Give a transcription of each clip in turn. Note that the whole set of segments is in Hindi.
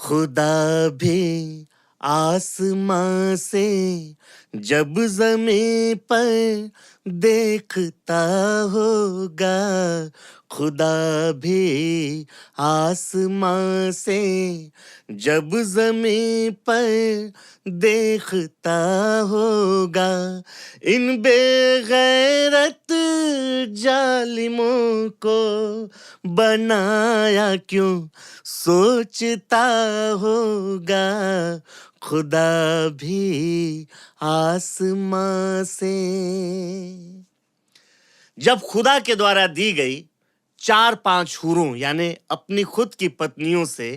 खुदा भी आसमां से जब ज़मीं पर देखता होगा, खुदा भी आसमां से जब ज़मीं पर देखता होगा, इन बेगैरत जालिमों को बनाया क्यों सोचता होगा, खुदा भी आसमां से। जब खुदा के द्वारा दी गई 4-5 हूरों यानी अपनी खुद की पत्नियों से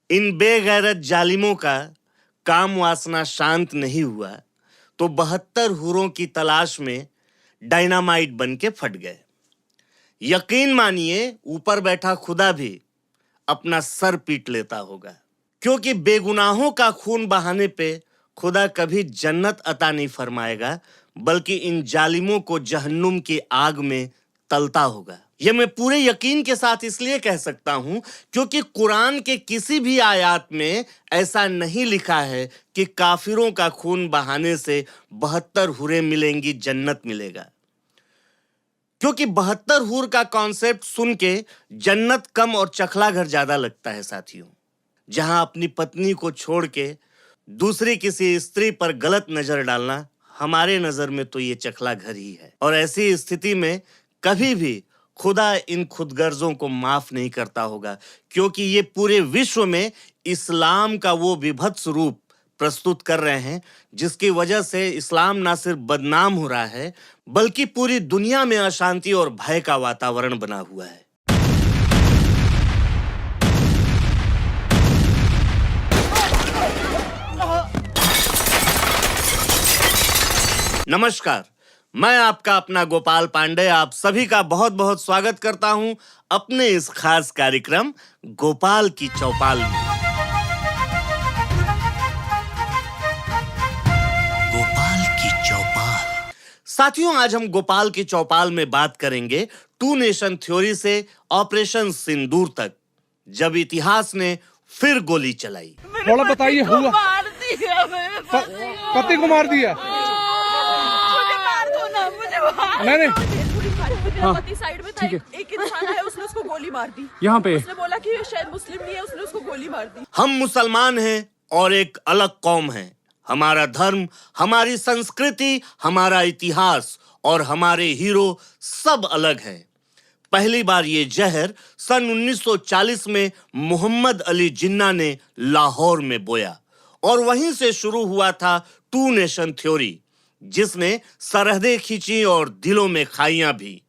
इन बेगैरत जालिमों का काम वासना शांत नहीं हुआ, तो 72 हूरों की तलाश में डायनामाइट बन के फट गए। यकीन मानिए ऊपर बैठा खुदा भी अपना सर पीट लेता होगा, क्योंकि बेगुनाहों का खून बहाने पे खुदा कभी जन्नत अता नहीं फरमाएगा, बल्कि इन जालिमों को जहन्नुम की आग में तलता होगा। यह मैं पूरे यकीन के साथ इसलिए कह सकता हूं क्योंकि कुरान के किसी भी आयत में ऐसा नहीं लिखा है कि काफिरों का खून बहाने से 72 हूरें मिलेंगी, जन्नत मिलेगा। क्योंकि 72 हूर का कॉन्सेप्ट सुन के जन्नत कम और चखला घर ज्यादा लगता है साथियों। जहां अपनी पत्नी को छोड़ के दूसरी किसी स्त्री पर गलत नजर डालना, हमारे नजर में तो ये चखला घर ही है। और ऐसी स्थिति में कभी भी खुदा इन खुदगर्जों को माफ नहीं करता होगा, क्योंकि ये पूरे विश्व में इस्लाम का वो विभत्स रूप प्रस्तुत कर रहे हैं जिसकी वजह से इस्लाम ना सिर्फ बदनाम हो रहा है, बल्कि पूरी दुनिया में अशांति और भय का वातावरण बना हुआ है। नमस्कार, मैं आपका अपना गोपाल पांडे आप सभी का बहुत बहुत स्वागत करता हूं अपने इस खास कार्यक्रम गोपाल की चौपाल में। गोपाल की चौपाल। साथियों, आज हम गोपाल की चौपाल में बात करेंगे टू नेशन थ्योरी से ऑपरेशन सिंदूर तक, जब इतिहास ने फिर गोली चलाई। थोड़ा बताइए, हुआ पति को मार दिया? नहीं हाँ, साइड में था, एक इंसान है, उसने उसको गोली मार दी। यहाँ पे उसने बोला कि शायद मुस्लिम नहीं है, उसने उसको गोली मार दी। हम मुसलमान हैं और एक अलग कौम है। हमारा धर्म, हमारी संस्कृति, हमारा इतिहास और हमारे हीरो सब अलग हैं। पहली बार ये जहर सन 1940 में मोहम्मद अली जिन्ना ने लाहौर में बोया और वहीं से शुरू हुआ था टू नेशन थ्योरी, जिसने सरहदें खींची और दिलों में खाइयां भी।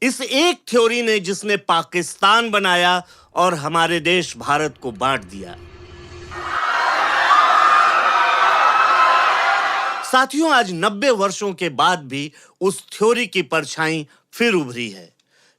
इस एक थ्योरी ने जिसने पाकिस्तान बनाया और हमारे देश भारत को बांट दिया। साथियों, आज 90 वर्षों के बाद भी उस थ्योरी की परछाई फिर उभरी है,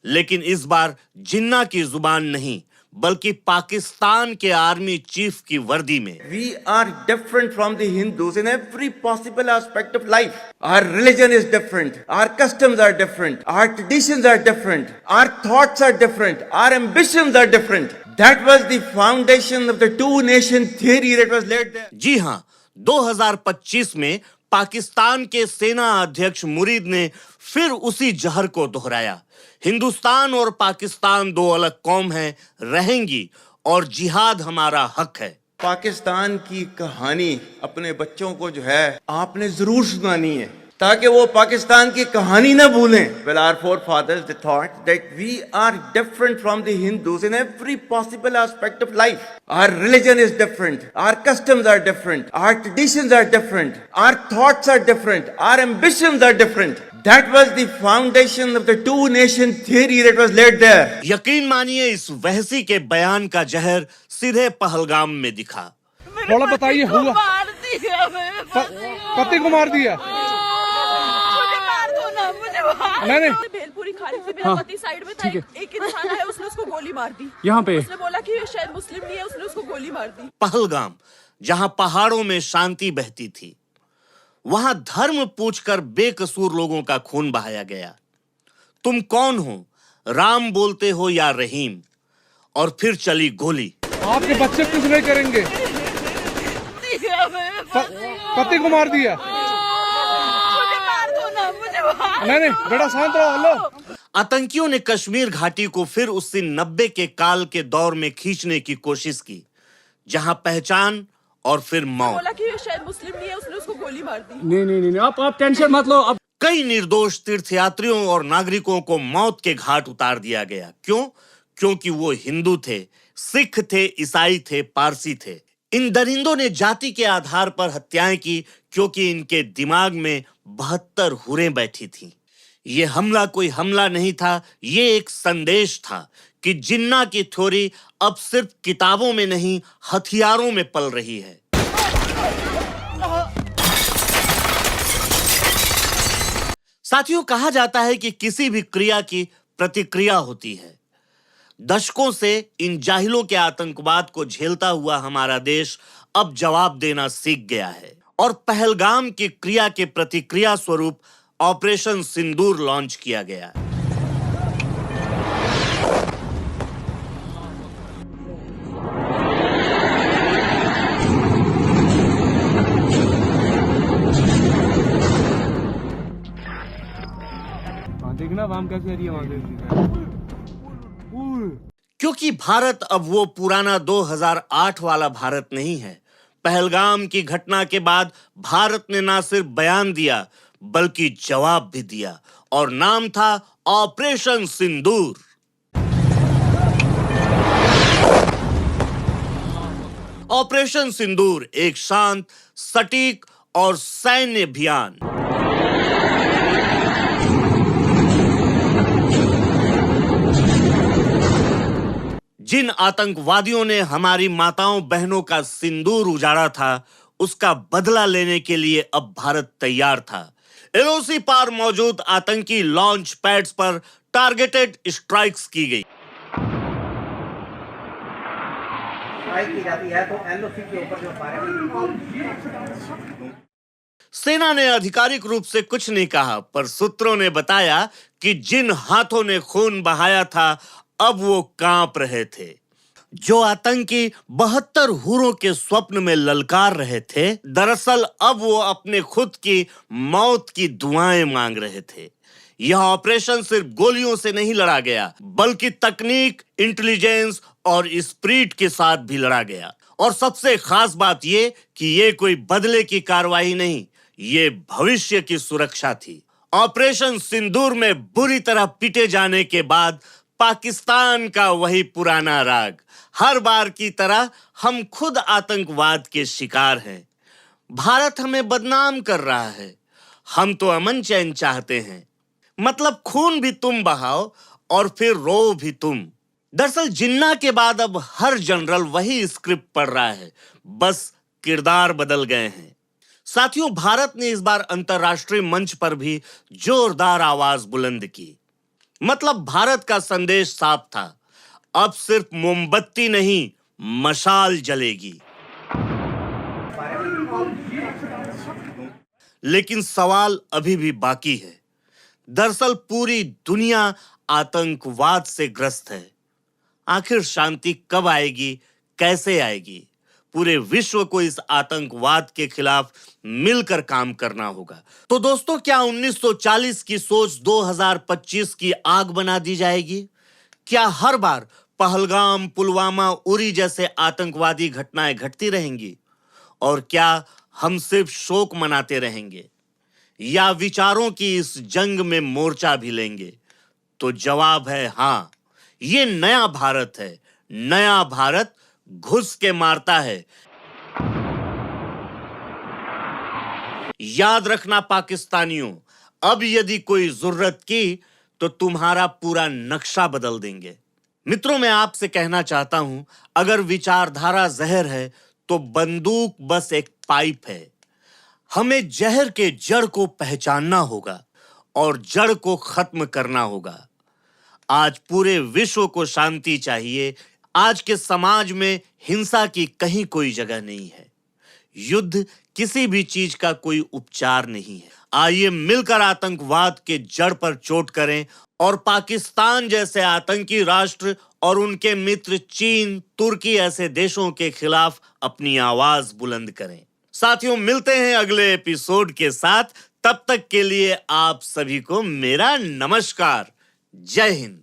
लेकिन इस बार जिन्ना की जुबान नहीं बल्कि पाकिस्तान के आर्मी चीफ की वर्दी में। We are different from the Hindus in every possible aspect of life. Our religion is different. Our customs are different. Our traditions are different. Our thoughts are different. Our ambitions are different. That was the foundation of the two-nation theory that was laid there. जी हाँ, 2025 में पाकिस्तान के सेना अध्यक्ष मुरीद ने फिर उसी जहर को दोहराया। हिंदुस्तान और पाकिस्तान दो अलग कौम हैं, रहेंगी और जिहाद हमारा हक है। पाकिस्तान की कहानी अपने बच्चों को जो है आपने जरूर सुनानी है, ताकि वो पाकिस्तान की कहानी ना भूलें। Well, our forefathers they thought that we are different from the Hindus in every possible aspect of life. Our religion is different. Our customs are different. Our traditions are different. Our thoughts are different. Our ambitions are different. That was the foundation of the two-nation theory that was laid there. यकीन मानिए इस वहसी के बयान का जहर सीधे पहलगाम में दिखा। थोड़ा बताइए, हुआ पति को मार दिया? नहीं भेलपुरी खाने से मेरा पति साइड में था, एक इंसान है, उसने उसको गोली मार दी। यहाँ पे उसने बोला कि शायद मुस्लिम नहीं है, उसने उसको गोली मार दी। पहलगाम, जहां पहाड़ों में शांति बहती थी, वहां धर्म पूछकर बेकसूर लोगों का खून बहाया गया। तुम कौन हो, राम बोलते हो या रहीम? और फिर चली गोली। आपके बच्चे कुछ नहीं करेंगे। पति को मार दिया। मुझे मार दो ना, मुझे नहीं बेटा शांत रहो। हेलो। आतंकियों ने कश्मीर घाटी को फिर उसी 90 के काल के दौर में खींचने की कोशिश की, जहां पहचान और फिर मौत। बोला कि ये शायद मुस्लिम नहीं है, उसने उसको गोली मार दी। नहीं आप टेंशन मत लो। अब कई निर्दोष तीर्थयात्रियों और नागरिकों को मौत के घाट उतार दिया गया। क्यों? क्योंकि वो हिंदू थे, सिख थे, ईसाई थे, पारसी थे। इन दरिंदों ने जाति के आधार पर हत्याएं की, क्योंकि इनके दिमाग में 72 हुरें बैठी थीं। ये हमला कोई हमला नहीं था, ये एक संदेश था कि जिन्ना की थ्योरी अब सिर्फ किताबों में नहीं, हथियारों में पल रही है। साथियों, कहा जाता है कि किसी भी क्रिया की प्रतिक्रिया होती है। दशकों से इन जाहिलों के आतंकवाद को झेलता हुआ हमारा देश अब जवाब देना सीख गया है और पहलगाम की क्रिया के प्रतिक्रिया स्वरूप ऑपरेशन सिंदूर लॉन्च किया गया। देखना वाम कैसे आ रही है वहां से। क्योंकि भारत अब वो पुराना 2008 वाला भारत नहीं है। पहलगाम की घटना के बाद भारत ने ना सिर्फ बयान दिया बल्कि जवाब भी दिया, और नाम था ऑपरेशन सिंदूर। ऑपरेशन सिंदूर एक शांत, सटीक और सैन्य अभियान। जिन आतंकवादियों ने हमारी माताओं बहनों का सिंदूर उजाड़ा था, उसका बदला लेने के लिए अब भारत तैयार था। एलओसी पार मौजूद आतंकी लॉन्च पैड्स पर टारगेटेड स्ट्राइक्स की गई। की जाती है तो एलओसी के ऊपर जो सेना ने आधिकारिक रूप से कुछ नहीं कहा, पर सूत्रों ने बताया कि जिन हाथों ने खून बहाया था अब वो कांप रहे थे। जो आतंकी 72 हुरों के स्वप्न में ललकार रहे थे, दरअसल अब वो अपने खुद की मौत की दुआएं मांग रहे थे। यह ऑपरेशन सिर्फ गोलियों से नहीं लड़ा गया, बल्कि तकनीक, इंटेलिजेंस और स्पिरिट के साथ भी लड़ा गया। और सबसे खास बात यह कि ये कोई बदले की कार्रवाई नहीं, ये भविष्य की सुरक्षा थी। ऑपरेशन सिंदूर में बुरी तरह पिटे जाने के बाद पाकिस्तान का वही पुराना राग, हर बार की तरह हम खुद आतंकवाद के शिकार हैं। भारत हमें बदनाम कर रहा है। हम तो अमन चैन चाहते हैं, मतलब खून भी तुम बहाओ और फिर रो भी तुम। दरअसल जिन्ना के बाद अब हर जनरल वही स्क्रिप्ट पढ़ रहा है, बस किरदार बदल गए हैं। साथियों, भारत ने इस बार अंतर्राष्ट्रीय मंच पर भी जोरदार आवाज बुलंद की। मतलब भारत का संदेश साफ था, अब सिर्फ मोमबत्ती नहीं, मशाल जलेगी। लेकिन सवाल अभी भी बाकी है। दरअसल पूरी दुनिया आतंकवाद से ग्रस्त है। आखिर शांति कब आएगी, कैसे आएगी? पूरे विश्व को इस आतंकवाद के खिलाफ मिलकर काम करना होगा। तो दोस्तों, क्या 1940 की सोच 2025 की आग बना दी जाएगी? क्या हर बार पहलगाम, पुलवामा, उरी जैसे आतंकवादी घटनाएं घटती रहेंगी? और क्या हम सिर्फ शोक मनाते रहेंगे या विचारों की इस जंग में मोर्चा भी लेंगे? तो जवाब है हाँ, ये नया भारत है। नया भारत घुस के मारता है। याद रखना पाकिस्तानियों, अब यदि कोई जरूरत की तो तुम्हारा पूरा नक्शा बदल देंगे। मित्रों, मैं आपसे कहना चाहता हूं, अगर विचारधारा जहर है तो बंदूक बस एक पाइप है। हमें जहर के जड़ को पहचानना होगा और जड़ को खत्म करना होगा। आज पूरे विश्व को शांति चाहिए। आज के समाज में हिंसा की कहीं कोई जगह नहीं है। युद्ध किसी भी चीज का कोई उपचार नहीं है। आइए मिलकर आतंकवाद के जड़ पर चोट करें और पाकिस्तान जैसे आतंकी राष्ट्र और उनके मित्र चीन, तुर्की ऐसे देशों के खिलाफ अपनी आवाज बुलंद करें। साथियों, मिलते हैं अगले एपिसोड के साथ। तब तक के लिए आप सभी को मेरा नमस्कार। जय हिंद।